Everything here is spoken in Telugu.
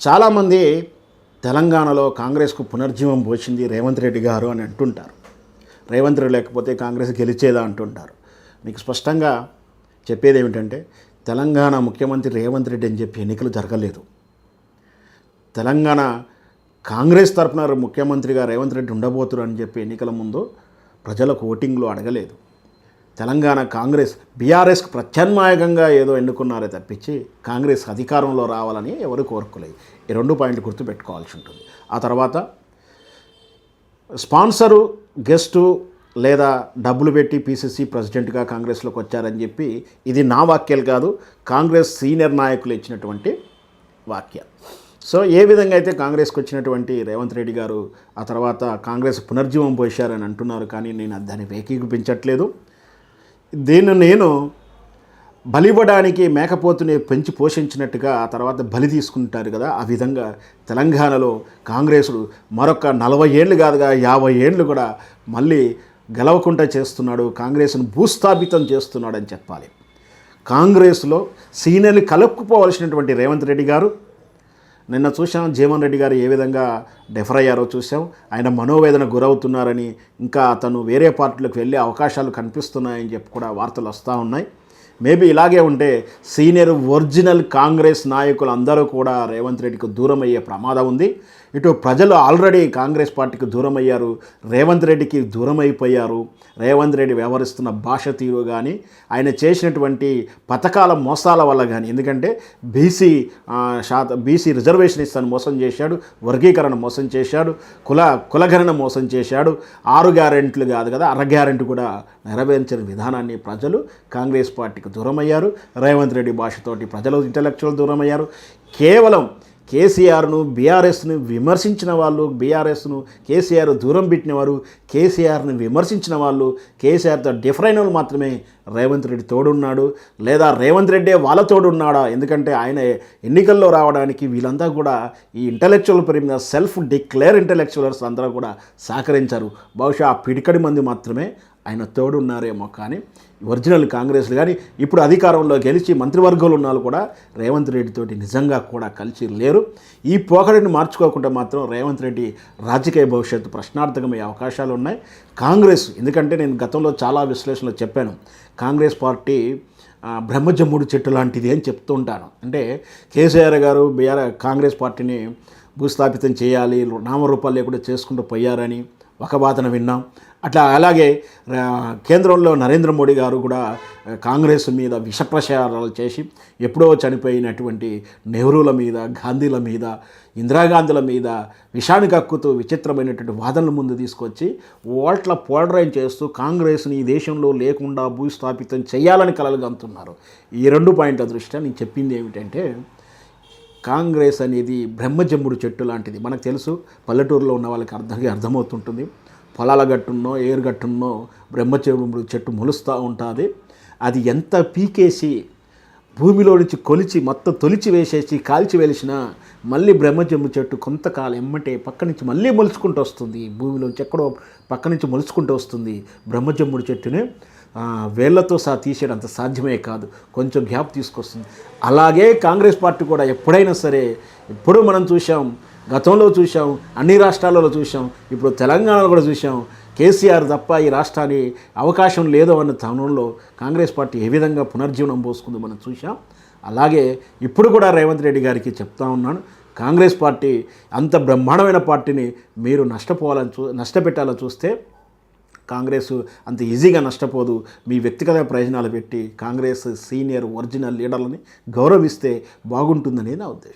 చాలామంది తెలంగాణలో కాంగ్రెస్కు పునర్జీవం పోసింది రేవంత్ రెడ్డి గారు అని అంటుంటారు. రేవంత్ రెడ్డి లేకపోతే కాంగ్రెస్ గెలిచేదా అంటుంటారు. మీకు స్పష్టంగా చెప్పేది ఏమిటంటే, తెలంగాణ ముఖ్యమంత్రి రేవంత్ రెడ్డి అని చెప్పి ఎన్నికలు జరగలేదు. తెలంగాణ కాంగ్రెస్ తరఫున ముఖ్యమంత్రిగా రేవంత్ రెడ్డి ఉండబోతున్నారు అని చెప్పి ఎన్నికల ముందు ప్రజలకు ఓటింగ్లో అడగలేదు. తెలంగాణ కాంగ్రెస్ బీఆర్ఎస్కు ప్రత్యామ్నాయంగా ఏదో ఎన్నుకున్నారే తప్పించి కాంగ్రెస్ అధికారంలో రావాలని ఎవరు కోరుకోలేదు. ఈ 2 పాయింట్లు గుర్తుపెట్టుకోవాల్సి ఉంటుంది. ఆ తర్వాత స్పాన్సరు, గెస్టు లేదా డబ్బులు పెట్టి పీసీసీ ప్రెసిడెంట్గా కాంగ్రెస్లోకి వచ్చారని చెప్పి ఇది నా వాక్యాలు కాదు, కాంగ్రెస్ సీనియర్ నాయకులు ఇచ్చినటువంటి వాక్యాలు. సో ఏ విధంగా అయితే కాంగ్రెస్కి వచ్చినటువంటి రేవంత్ రెడ్డి గారు ఆ తర్వాత కాంగ్రెస్ పునర్జీవం పోశారని అంటున్నారు, కానీ నేను దాన్ని ఏకీకరించట్లేదు. దీన్ని నేను బలివ్వడానికి మేకపోతుని పెంచి పోషించినట్టుగా ఆ తర్వాత బలి తీసుకుంటారు కదా, ఆ విధంగా తెలంగాణలో కాంగ్రెసు మరొక 40 ఏళ్ళు కాదుగా 50 ఏళ్ళు కూడా మళ్ళీ గెలవకుండా చేస్తున్నాడు, కాంగ్రెస్ను భూస్థాపితం చేస్తున్నాడని చెప్పాలి. కాంగ్రెస్లో సీనియర్లు కలుపుకుపోవలసినటువంటి రేవంత్ రెడ్డి గారు నిన్న చూసాం, జీవన్ రెడ్డి గారు ఏ విధంగా డెఫర్ అయ్యారో చూసాం. ఆయన మనోవేదన గురవుతున్నారని, ఇంకా అతను వేరే పార్టీలకు వెళ్ళే అవకాశాలు కనిపిస్తున్నాయని చెప్పి కూడా వార్తలు వస్తూ ఉన్నాయి. మేబీ ఇలాగే ఉంటే సీనియర్ ఒరిజినల్ కాంగ్రెస్ నాయకులు అందరూ కూడా రేవంత్ రెడ్డికి దూరం అయ్యే ప్రమాదం ఉంది. ఇటు ప్రజలు ఆల్రెడీ కాంగ్రెస్ పార్టీకి దూరం అయ్యారు, రేవంత్ రెడ్డికి దూరం అయిపోయారు. రేవంత్ రెడ్డి వ్యవహరిస్తున్న భాష తీరు కానీ, ఆయన చేసినటువంటి పథకాల మోసాల వల్ల కానీ, ఎందుకంటే బీసీ రిజర్వేషన్ ఇస్తాను మోసం చేశాడు, వర్గీకరణ మోసం చేశాడు, కులగణన మోసం చేశాడు, 6 గ్యారెంట్లు కాదు కదా 6 గ్యారెంటీ కూడా నెరవేర్చిన విధానాన్ని ప్రజలు కాంగ్రెస్ పార్టీకి దూరం అయ్యారు. రేవంత్ రెడ్డి భాషతోటి ప్రజలు ఇంటలెక్చువల్ దూరం అయ్యారు. కేవలం కేసీఆర్ను బీఆర్ఎస్ను విమర్శించిన వాళ్ళు, బీఆర్ఎస్ను కేసీఆర్ దూరం పెట్టినవారు, కేసీఆర్ని విమర్శించిన వాళ్ళు, కేసీఆర్తో డిఫరెంట్ వాళ్ళు మాత్రమే రేవంత్ రెడ్డి తోడున్నాడు, లేదా రేవంత్ రెడ్డే వాళ్ళ తోడున్నాడా. ఎందుకంటే ఆయన ఎన్నికల్లో రావడానికి వీళ్ళంతా కూడా ఈ ఇంటలెక్చువల్ పరిమిత సెల్ఫ్ డిక్లేర్ ఇంటలెక్చువల్స్ అందరూ కూడా సహకరించారు. బహుశా ఆ పిడికడి మంది మాత్రమే ఆయన తోడున్నారేమో, కానీ ఒరిజినల్ కాంగ్రెస్లు కానీ ఇప్పుడు అధికారంలో గెలిచి మంత్రివర్గంలో ఉన్న వాళ్ళు కూడా రేవంత్ రెడ్డితోటి నిజంగా కూడా కలిసి లేరు. ఈ పోకడిని మార్చుకోకుండా మాత్రం రేవంత్ రెడ్డి రాజకీయ భవిష్యత్తు ప్రశ్నార్థకమయ్యే అవకాశాలు ఉన్నాయి. కాంగ్రెస్, ఎందుకంటే నేను గతంలో చాలా విశ్లేషణలు చెప్పాను, కాంగ్రెస్ పార్టీ బ్రహ్మజమ్ముడు చెట్టు లాంటిది అని చెప్తూ ఉంటాను. అంటే కేసీఆర్ గారు కాంగ్రెస్ పార్టీని భూస్థాపితం చేయాలి, నామరూపాలు లేకుండా చేసుకుంటూ పోయారని ఒక వాదన విన్నాం. అలాగే కేంద్రంలో నరేంద్ర మోడీ గారు కూడా కాంగ్రెస్ మీద విషప్రచారాలు చేసి ఎప్పుడో చనిపోయినటువంటి నెహ్రూల మీద, గాంధీల మీద, ఇందిరాగాంధీల మీద విషాన్ని కక్కుతూ విచిత్రమైనటువంటి వాదనల ముందు తీసుకొచ్చి ఓట్ల పోలరైజ్ చేస్తూ కాంగ్రెస్ని ఈ దేశంలో లేకుండా భూస్థాపితం చేయాలని కలలుగంతున్నారు. ఈ 2 పాయింట్ల దృష్ట్యా నేను చెప్పింది ఏమిటంటే, కాంగ్రెస్ అనేది బ్రహ్మజమ్ముడు చెట్టు లాంటిది. మనకు తెలుసు, పల్లెటూరులో ఉన్న వాళ్ళకి అర్థమవుతుంటుంది. పొలాల గట్టున్నో ఏరు గట్టున్నో బ్రహ్మజమ్ముడు చెట్టు మొలుస్తూ ఉంటుంది. అది ఎంత పీకేసి భూమిలో నుంచి కొలిచి మొత్తం తొలిచి వేసేసి కాల్చి వెలిసినా మళ్ళీ బ్రహ్మజమ్ము చెట్టు కొంతకాలం ఎమ్మటే పక్క నుంచి మళ్ళీ మొలుచుకుంటూ వస్తుంది. భూమిలోంచి ఎక్కడో పక్క నుంచి మొలుచుకుంటూ వస్తుంది. బ్రహ్మజమ్ముడు చెట్టుని వేళ్లతో తీసేయడం అంత సాధ్యమే కాదు, కొంచెం గ్యాప్ తీసుకొస్తుంది. అలాగే కాంగ్రెస్ పార్టీ కూడా ఎప్పుడైనా సరే, ఎప్పుడు మనం చూసాం, గతంలో చూసాం, అన్ని రాష్ట్రాలలో చూసాం, ఇప్పుడు తెలంగాణలో కూడా చూసాం, కేసీఆర్ తప్ప ఈ రాష్ట్రాన్ని అవకాశం లేదు అన్న తరుణంలో కాంగ్రెస్ పార్టీ ఏ విధంగా పునర్జీవనం పోసుకుందో మనం చూసాం. అలాగే ఇప్పుడు కూడా రేవంత్ రెడ్డి గారికి చెప్తా ఉన్నాను, కాంగ్రెస్ పార్టీ అంత బ్రహ్మాండమైన పార్టీని మీరు నష్టపెట్టాలని చూస్తే కాంగ్రెస్ అంత ఈజీగా నష్టపోదు. మీ వ్యక్తిగత ప్రయోజనాలు పెట్టి కాంగ్రెస్ సీనియర్ ఒరిజినల్ లీడర్లని గౌరవిస్తే బాగుంటుందని నా ఉద్దేశం.